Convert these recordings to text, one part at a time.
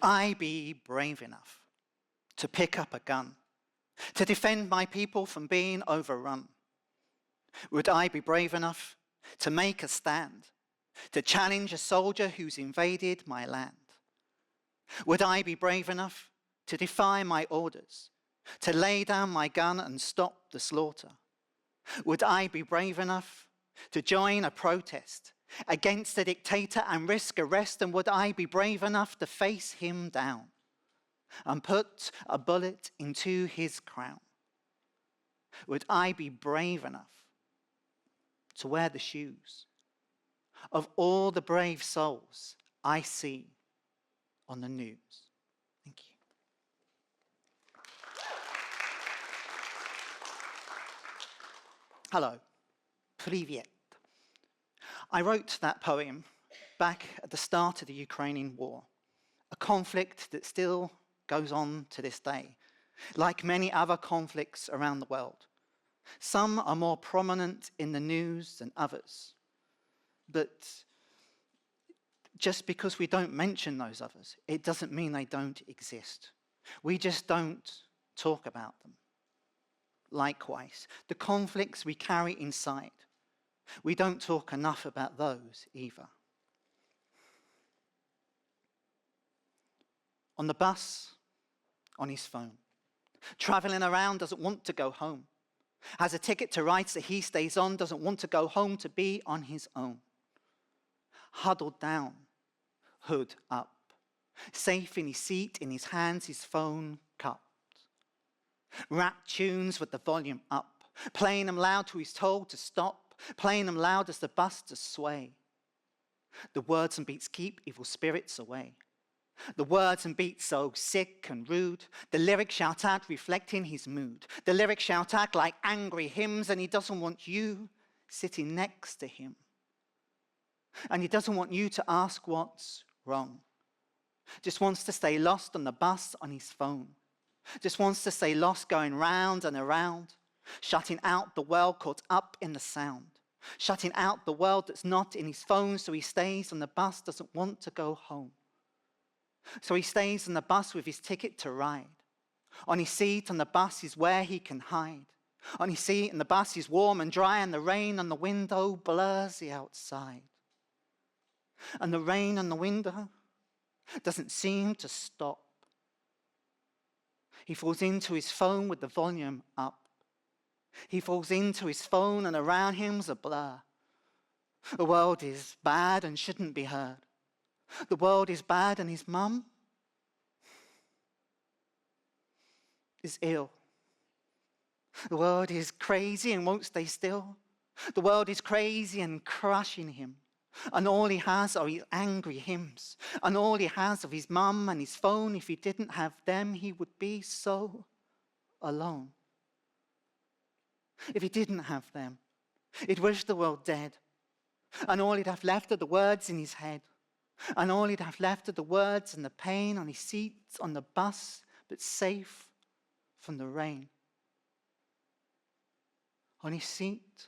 I be brave enough to pick up a gun, to defend my people from being overrun? Would I be brave enough to make a stand, to challenge a soldier who's invaded my land? Would I be brave enough to defy my orders, to lay down my gun and stop the slaughter? Would I be brave enough to join a protest against a dictator and risk arrest? And would I be brave enough to face him down and put a bullet into his crown? Would I be brave enough to wear the shoes of all the brave souls I see on the news? Thank you. Hello, привет. I wrote that poem back at the start of the Ukrainian war, a conflict that still goes on to this day, like many other conflicts around the world. Some are more prominent in the news than others, but just because we don't mention those others, it doesn't mean they don't exist. We just don't talk about them. Likewise, the conflicts we carry inside, we don't talk enough about those either. On the bus, on his phone, traveling around, doesn't want to go home. Has a ticket to rides that he stays on, doesn't want to go home to be on his own. Huddled down, hood up, safe in his seat, in his hands, his phone cupped. Rap tunes with the volume up, playing them loud till he's told to stop, playing them loud as the bus to sway. The words and beats keep evil spirits away. The words and beats so sick and rude. The lyrics shout out reflecting his mood. The lyrics shout out like angry hymns, and he doesn't want you sitting next to him. And he doesn't want you to ask what's wrong. Just wants to stay lost on the bus on his phone. Just wants to stay lost going round and around, shutting out the world caught up in the sound. Shutting out the world that's not in his phone, so he stays on the bus, doesn't want to go home. So he stays on the bus with his ticket to ride. On his seat on the bus is where he can hide. On his seat on the bus is warm and dry, and the rain on the window blurs the outside. And the rain on the window doesn't seem to stop. He falls into his phone with the volume up. He falls into his phone and around him's a blur. The world is bad and shouldn't be heard. The world is bad and his mum is ill. The world is crazy and won't stay still. The world is crazy and crushing him. And all he has are his angry hymns. And all he has of his mum and his phone. If he didn't have them, he would be so alone. If he didn't have them, he'd wish the world dead. And all he'd have left are the words in his head. And all he'd have left are the words and the pain on his seat on the bus, but safe from the rain. On his seat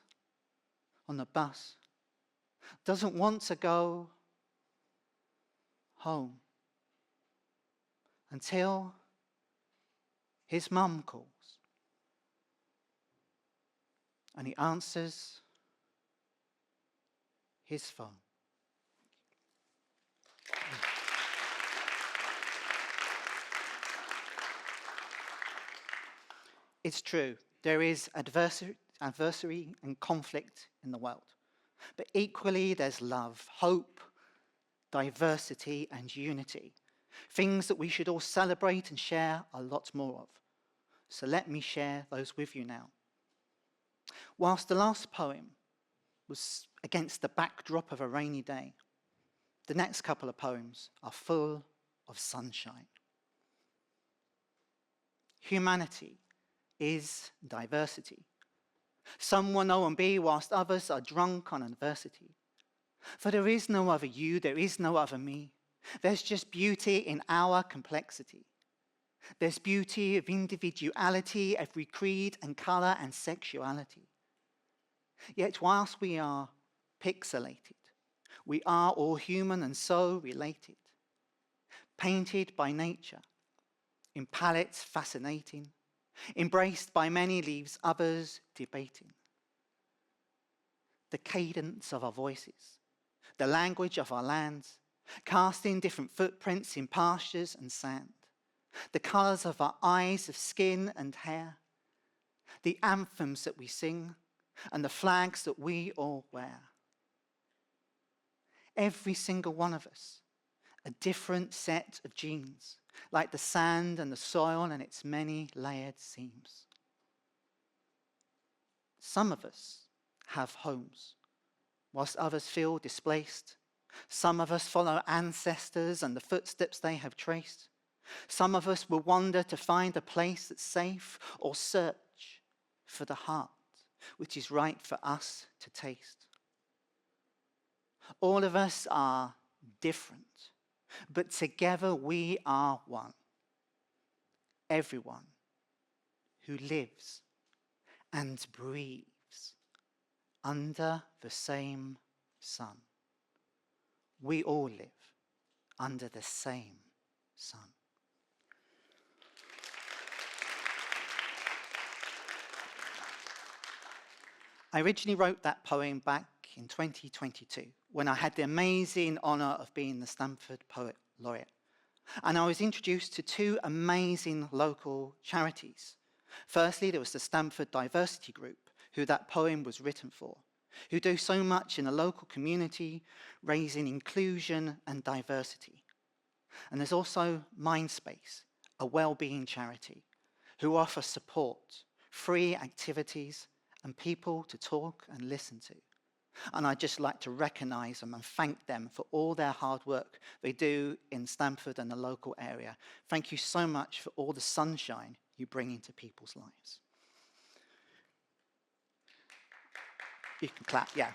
on the bus, doesn't want to go home until his mum calls. And he answers his phone. It's true, there is adversity and conflict in the world. But equally, there's love, hope, diversity, and unity. Things that we should all celebrate and share a lot more of. So let me share those with you now. Whilst the last poem was against the backdrop of a rainy day, the next couple of poems are full of sunshine. Humanity is diversity. Some will know and be, whilst others are drunk on adversity. For there is no other you, there is no other me. There's just beauty in our complexity. There's beauty of individuality, every creed and colour and sexuality. Yet whilst we are pixelated, we are all human and so related. painted by nature, in palettes fascinating, embraced by many leaves others debating. The cadence of our voices, the language of our lands, casting different footprints in pastures and sand, the colours of our eyes, of skin and hair, the anthems that we sing, and the flags that we all wear. Every single one of us, a different set of genes, like the sand and the soil and its many layered seams. Some of us have homes, whilst others feel displaced. Some of us follow ancestors and the footsteps they have traced. Some of us will wander to find a place that's safe, or search for the heart which is right for us to taste. All of us are different, but together we are one. Everyone who lives and breathes under the same sun. We all live under the same sun. I originally wrote that poem back in 2022 when I had the amazing honour of being the Stanford Poet Laureate. And I was introduced to two amazing local charities. Firstly, there was the Stanford Diversity Group, who that poem was written for, who do so much in the local community, raising inclusion and diversity. And there's also Mindspace, a well-being charity, who offer support, free activities, and people to talk and listen to. And I'd just like to recognise them and thank them for all their hard work they do in Stanford and the local area. Thank you so much for all the sunshine you bring into people's lives. You can clap, yeah.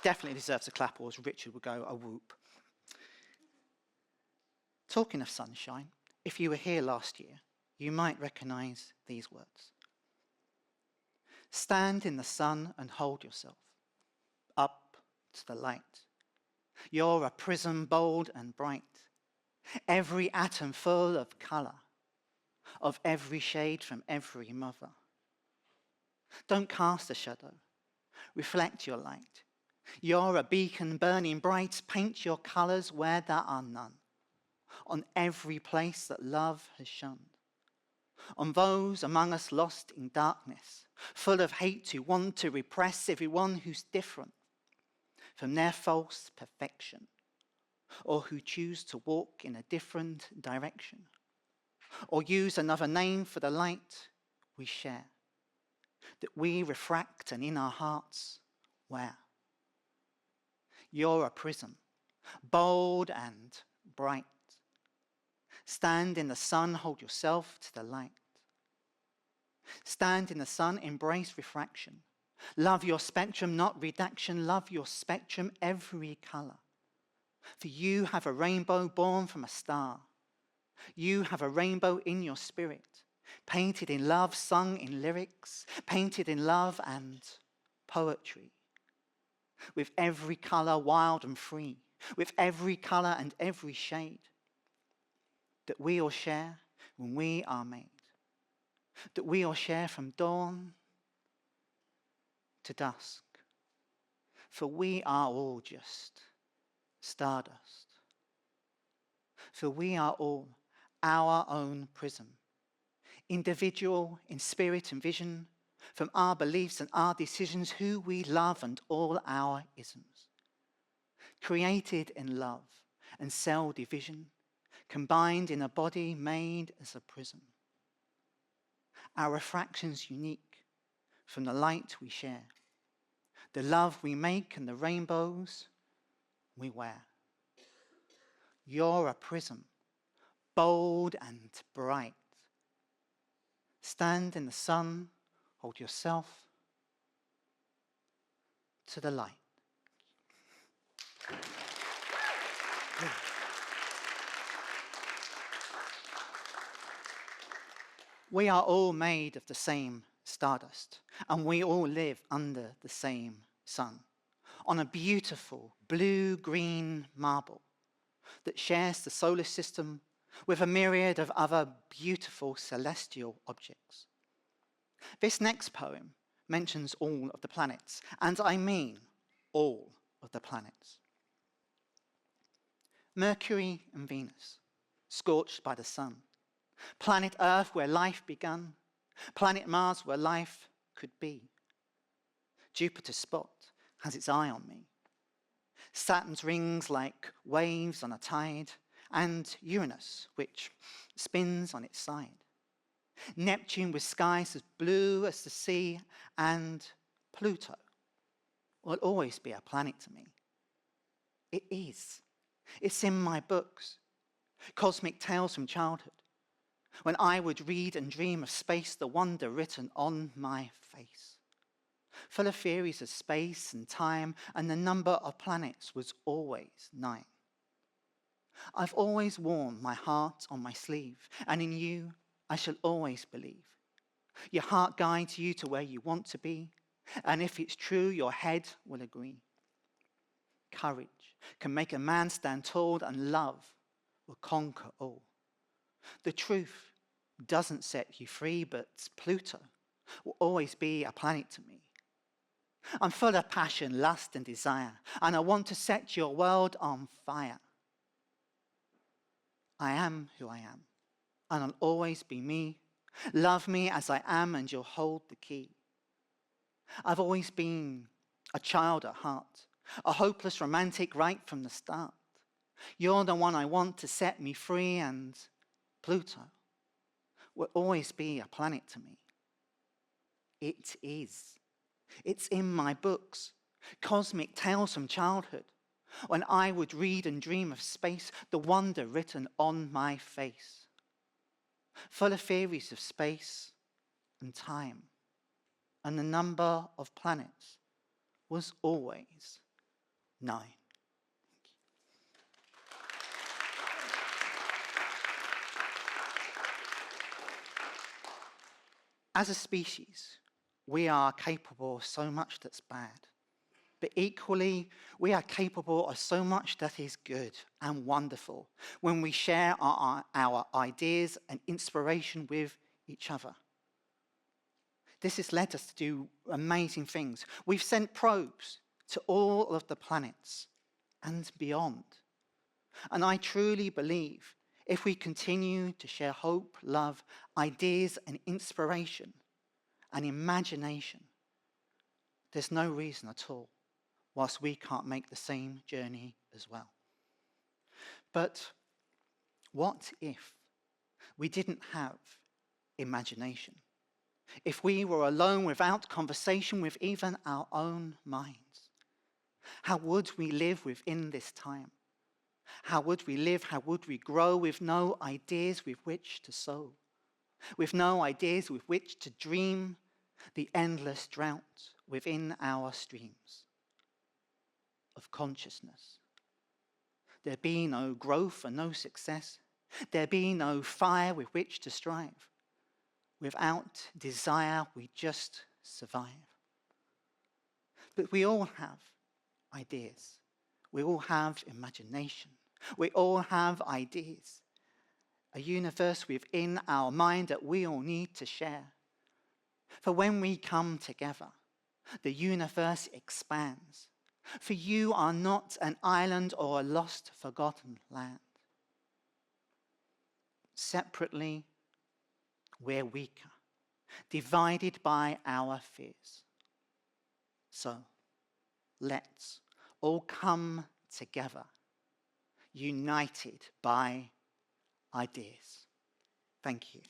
Definitely deserves a clap, or as Richard would go, a whoop. Talking of sunshine, if you were here last year, you might recognise these words. Stand in the sun and hold yourself up to the light. You're a prism bold and bright, every atom full of colour, of every shade from every mother. Don't cast a shadow, reflect your light. You're a beacon burning bright, paint your colours where there are none, on every place that love has shone. On those among us lost in darkness, full of hate who want to repress everyone who's different from their false perfection, or who choose to walk in a different direction, or use another name for the light we share, that we refract and in our hearts wear. You're a prism, bold and bright. Stand in the sun, hold yourself to the light. Stand in the sun, embrace refraction. Love your spectrum, not redaction. Love your spectrum, every colour. For you have a rainbow born from a star. You have a rainbow in your spirit, painted in love, sung in lyrics, painted in love and poetry. With every colour wild and free, with every colour and every shade, that we all share when we are made, that we all share from dawn to dusk, for we are all just stardust, for we are all our own prism, individual in spirit and vision, from our beliefs and our decisions, who we love and all our isms, created in love and cell division, combined in a body made as a prism. Our refractions unique from the light we share, the love we make and the rainbows we wear. You're a prism, bold and bright. Stand in the sun, hold yourself to the light. We are all made of the same stardust, and we all live under the same sun, on a beautiful blue-green marble, that shares the solar system with a myriad of other beautiful celestial objects. This next poem mentions all of the planets, and I mean all of the planets. Mercury and Venus, scorched by the sun. Planet Earth, where life began. Planet Mars, where life could be. Jupiter's spot has its eye on me. Saturn's rings like waves on a tide, and Uranus, which spins on its side. Neptune with skies as blue as the sea, and Pluto will always be a planet to me. It is. It's in my books, cosmic tales from childhood, when I would read and dream of space, the wonder written on my face. Full of theories of space and time, and the number of planets was always 9. I've always worn my heart on my sleeve, and in you I shall always believe. Your heart guides you to where you want to be, and if it's true, your head will agree. Courage can make a man stand tall, and love will conquer all. The truth doesn't set you free, but Pluto will always be a planet to me. I'm full of passion, lust, and desire, and I want to set your world on fire. I am who I am, and I'll always be me. Love me as I am, and you'll hold the key. I've always been a child at heart, a hopeless romantic right from the start. You're the one I want to set me free, and Pluto will always be a planet to me. It is. It's in my books, cosmic tales from childhood, when I would read and dream of space, the wonder written on my face. Full of theories of space and time, and the number of planets was always 9. As a species, we are capable of so much that's bad, but equally, we are capable of so much that is good and wonderful when we share our ideas and inspiration with each other. This has led us to do amazing things. We've sent probes to all of the planets and beyond. And I truly believe if we continue to share hope, love, ideas, and inspiration and imagination, there's no reason at all whilst we can't make the same journey as well. But what if we didn't have imagination? If we were alone without conversation with even our own minds? How would we live within this time? How would we live? How would we grow with no ideas with which to sow? With no ideas with which to dream the endless drought within our streams of consciousness? There'd be no growth and no success. There'd be no fire with which to strive. Without desire, we just survive. But we all have ideas. We all have imagination. We all have ideas. A universe within our mind that we all need to share. For when we come together, the universe expands. For you are not an island or a lost, forgotten land. Separately, we're weaker, divided by our fears. So, let's all come together, united by ideas. Thank you.